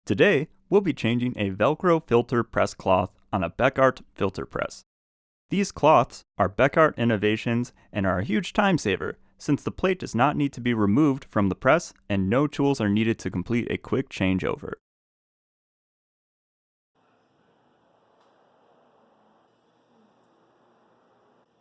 Today, we'll be changing a Velcro filter press cloth on a Beckart filter press. These cloths are Beckart innovations and are a huge time saver, since the plate does not need to be removed from the press and no tools are needed to complete a quick changeover.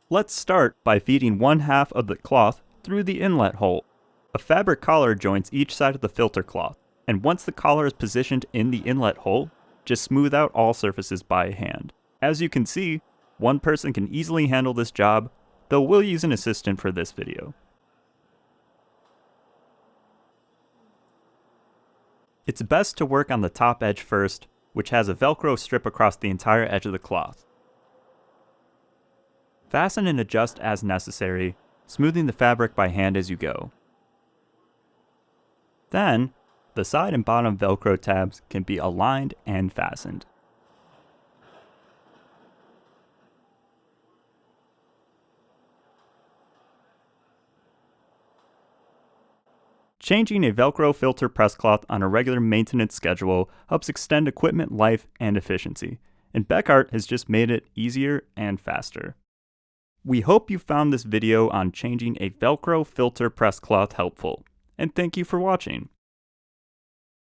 Let's start by feeding one half of the cloth through the inlet hole. A fabric collar joins each side of the filter cloth, and once the collar is positioned in the inlet hole, just smooth out all surfaces by hand. As you can see, one person can easily handle this job, though we'll use an assistant for this video. It's best to work on the top edge first, which has a Velcro strip across the entire edge of the cloth. Fasten and adjust as necessary, smoothing the fabric by hand as you go. Then, the side and bottom Velcro tabs can be aligned and fastened. Changing a Velcro filter press cloth on a regular maintenance schedule helps extend equipment life and efficiency, and Beckart has just made it easier and faster. We hope you found this video on changing a Velcro filter press cloth helpful, and thank you for watching.